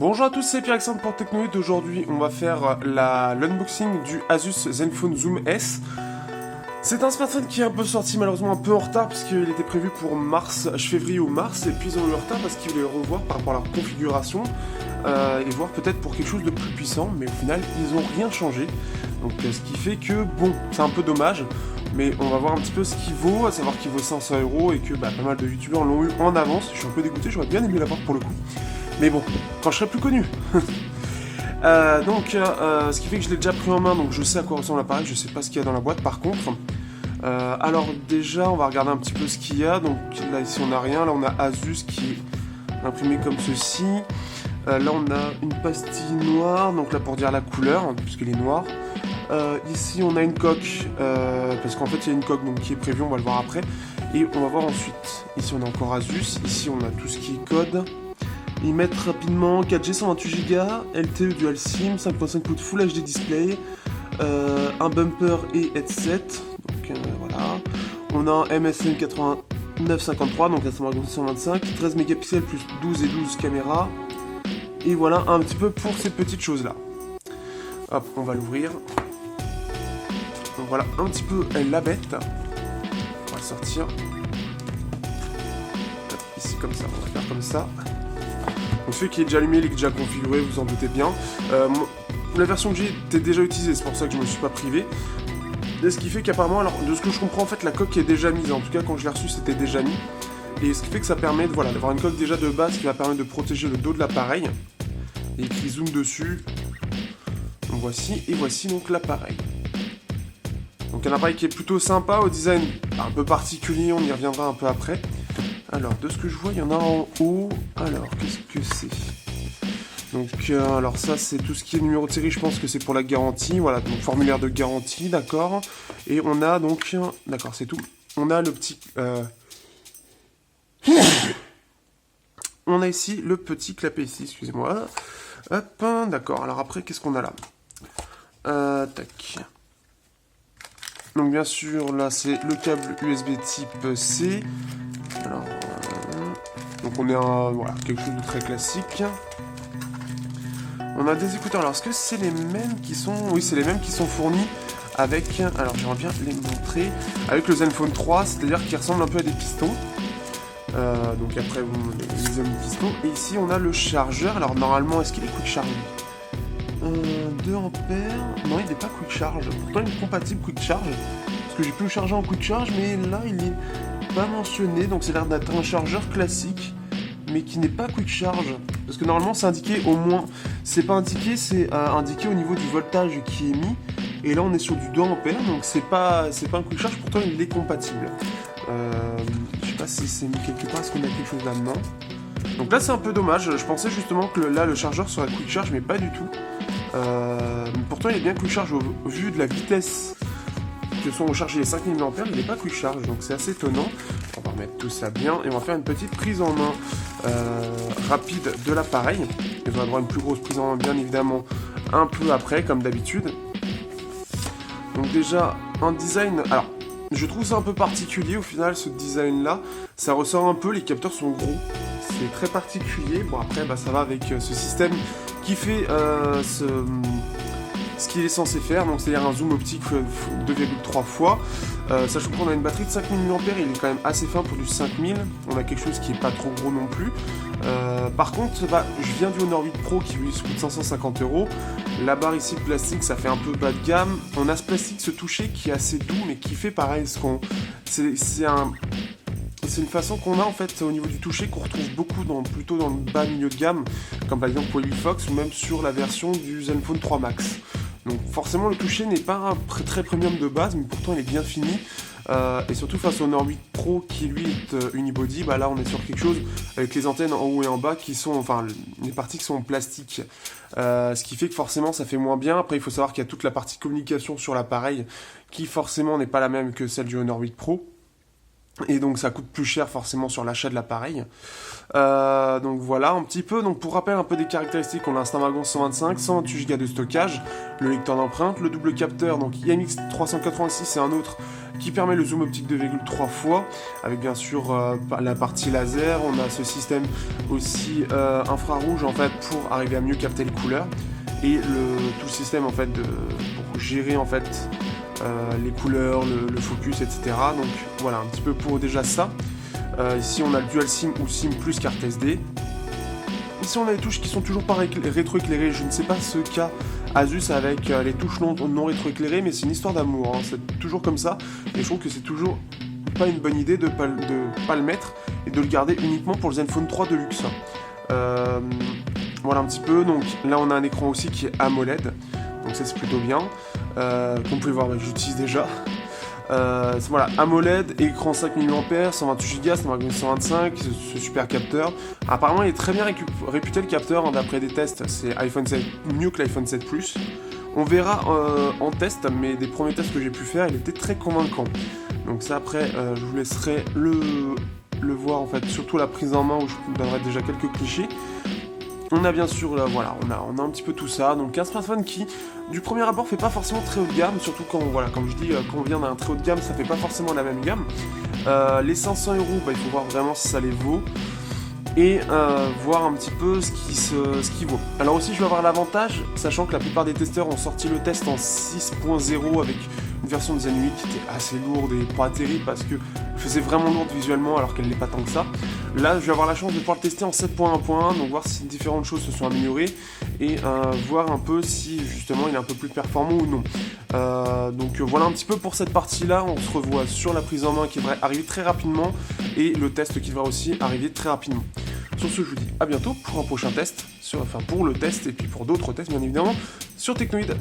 Bonjour à tous, c'est Pierre-Alexandre pour Technoid. Aujourd'hui, on va faire l'unboxing du Asus Zenfone Zoom S. C'est un smartphone qui est un peu sorti, malheureusement un peu en retard, puisqu'il était prévu pour février ou mars, et puis ils ont eu en retard parce qu'ils voulaient revoir par rapport à leur configuration, et voir peut-être pour quelque chose de plus puissant, mais au final, ils n'ont rien changé. Donc ce qui fait que, bon, c'est un peu dommage, mais on va voir un petit peu ce qu'il vaut, à savoir qu'il vaut 500 € et que pas mal de youtubeurs l'ont eu en avance. Je suis un peu dégoûté, j'aurais bien aimé l'avoir pour le coup. Mais bon, quand je serai plus connu. Ce qui fait que je l'ai déjà pris en main, donc je sais à quoi ressemble l'appareil, je sais pas ce qu'il y a dans la boîte par contre. Alors déjà, on va regarder un petit peu ce qu'il y a. Donc là, ici, on n'a rien. Là, on a Asus qui est imprimé comme ceci. Là, on a une pastille noire, donc là, pour dire la couleur, puisqu'elle est noire. Ici, on a une coque, parce qu'en fait, il y a une coque donc, qui est prévue, on va le voir après. Et on va voir ensuite. Ici, on a encore Asus. Ici, on a tout ce qui est code. Ils mettent rapidement 4G 128 Go, LTE Dual SIM, 5.5 pouces Full HD display, un bumper et headset. Donc voilà. On a un MSM 8953, donc à 125, 13 mégapixels plus 12 et 12 caméras. Et voilà un petit peu pour ces petites choses là. Hop, on va l'ouvrir. Donc voilà un petit peu la bête. On va le sortir. Hop, ici comme ça, on va faire comme ça. Donc celui qui est déjà allumé, il est déjà configuré, vous en doutez bien. La version que j'ai était déjà utilisée, c'est pour ça que je ne me suis pas privé. Et ce qui fait qu'apparemment, alors de ce que je comprends, en fait, la coque est déjà mise. En tout cas, quand je l'ai reçu, c'était déjà mis. Et ce qui fait que ça permet d'avoir une coque déjà de base qui va permettre de protéger le dos de l'appareil. Et qui zoome dessus. Donc voici, et voici donc l'appareil. Donc un appareil qui est plutôt sympa, au design un peu particulier, on y reviendra un peu après. Alors, de ce que je vois, il y en a en haut. Alors, qu'est-ce que c'est? Donc, alors ça, c'est tout ce qui est numéro de série, je pense que c'est pour la garantie. Voilà, donc formulaire de garantie, d'accord. Et on a donc... D'accord, c'est tout. On a le petit... On a ici le petit clapet ici, excusez-moi. Hop, d'accord. Alors après, qu'est-ce qu'on a là? Tac. Donc, bien sûr, là, c'est le câble USB type C. Alors, donc on est voilà, quelque chose de très classique. On a des écouteurs. Alors, est-ce que c'est les mêmes qui sont... Oui, c'est les mêmes qui sont fournis avec... Alors, j'aimerais bien les montrer. Avec le Zenfone 3, c'est-à-dire qu'ils ressemblent un peu à des pistons. Donc après, les deuxième pistons. Et ici, on a le chargeur. Alors, normalement, est-ce qu'il est quick charge 2 ampères. Non, il n'est pas quick charge. Pourtant, il est compatible quick charge. Parce que j'ai pu le charger en quick charge, mais là, il est pas mentionné. Donc, c'est l'air d'être un chargeur classique, mais qui n'est pas quick charge. Parce que normalement, c'est indiqué au moins. C'est pas indiqué, c'est indiqué au niveau du voltage qui est mis. Et là, on est sur du 2 ampères, donc c'est pas un quick charge. Pourtant, il est compatible. Je sais pas si c'est mis quelque part. Est-ce qu'on a quelque chose là-dedans? Donc là, c'est un peu dommage. Je pensais justement que là, le chargeur serait quick charge, mais pas du tout. Pourtant, il est bien quick charge au vu de la vitesse que sont rechargés les 5000 mAh, il n'est pas quick charge, donc c'est assez étonnant. On va remettre tout ça bien et on va faire une petite prise en main rapide de l'appareil. Et on va avoir une plus grosse prise en main, bien évidemment, un peu après, comme d'habitude. Donc déjà, un design... Alors, je trouve ça un peu particulier au final, ce design-là. Ça ressort un peu, les capteurs sont gros. C'est très particulier. Bon, après, ça va avec ce système qui fait ce qu'il est censé faire, donc c'est-à-dire un zoom optique 2,3 fois. Sachant qu'on a une batterie de 5000 mAh, il est quand même assez fin pour du 5000. On a quelque chose qui est pas trop gros non plus. Par contre, je viens du Honor 8 Pro qui lui coûte 550 €. La barre ici de plastique, ça fait un peu bas de gamme. On a ce plastique, ce toucher qui est assez doux, mais qui fait pareil. C'est une façon qu'on a en fait au niveau du toucher qu'on retrouve beaucoup plutôt dans le bas milieu de gamme, comme par exemple pour Fox ou même sur la version du Zenfone 3 Max. Donc forcément le toucher n'est pas très premium de base, mais pourtant il est bien fini. Et surtout face au Honor 8 Pro qui lui est unibody, là on est sur quelque chose avec les antennes en haut et en bas qui sont, enfin les parties qui sont en plastique. Ce qui fait que forcément ça fait moins bien. Après il faut savoir qu'il y a toute la partie communication sur l'appareil qui forcément n'est pas la même que celle du Honor 8 Pro. Et donc ça coûte plus cher forcément sur l'achat de l'appareil. Donc voilà un petit peu. Donc pour rappel un peu des caractéristiques, on a un Snapdragon 125, 128 Go de stockage, le lecteur d'empreintes, le double capteur, donc IMX386 et un autre qui permet le zoom optique 2,3 fois, avec bien sûr la partie laser. On a ce système aussi infrarouge en fait pour arriver à mieux capter les couleurs, et tout le système en fait pour gérer en fait les couleurs, le focus, etc. Donc voilà un petit peu pour déjà ça. Ici on a le Dual SIM ou SIM plus carte SD. Ici on a les touches qui sont toujours pas rétroéclairées. Je ne sais pas ce qu'a Asus avec les touches non rétroéclairées, mais c'est une histoire d'amour, hein. C'est toujours comme ça, et je trouve que c'est toujours pas une bonne idée de pas le mettre et de le garder uniquement pour le Zenfone 3 Deluxe. Voilà un petit peu. Donc là on a un écran aussi qui est AMOLED, donc ça c'est plutôt bien. Comme vous pouvez voir, j'utilise déjà. Voilà, AMOLED, écran 5 mAh, 128 Go, 125, ce super capteur. Apparemment il est très bien réputé le capteur, hein, d'après des tests. C'est iPhone 7 mieux que l'iPhone 7 Plus. On verra en test, mais des premiers tests que j'ai pu faire, il était très convaincant. Donc ça après je vous laisserai le voir en fait, surtout la prise en main où je vous donnerai déjà quelques clichés. On a bien sûr, voilà, on a un petit peu tout ça, donc un smartphone qui, du premier abord, fait pas forcément très haut de gamme, surtout quand, voilà, comme je dis, quand on vient d'un très haut de gamme, ça fait pas forcément la même gamme. Les 500 €, il faut voir vraiment si ça les vaut, et voir un petit peu ce qui vaut. Alors aussi, je vais avoir l'avantage, sachant que la plupart des testeurs ont sorti le test en 6.0 avec une version de Zen 8 qui était assez lourde et pas terrible parce que faisait vraiment lourde visuellement alors qu'elle n'est pas tant que ça. Là, je vais avoir la chance de pouvoir le tester en 7.1.1, donc voir si différentes choses se sont améliorées et voir un peu si justement il est un peu plus performant ou non. Donc voilà un petit peu pour cette partie-là. On se revoit sur la prise en main qui devrait arriver très rapidement et le test qui devrait aussi arriver très rapidement. Sur ce, je vous dis à bientôt pour un prochain test, pour le test et puis pour d'autres tests bien évidemment sur Technoid.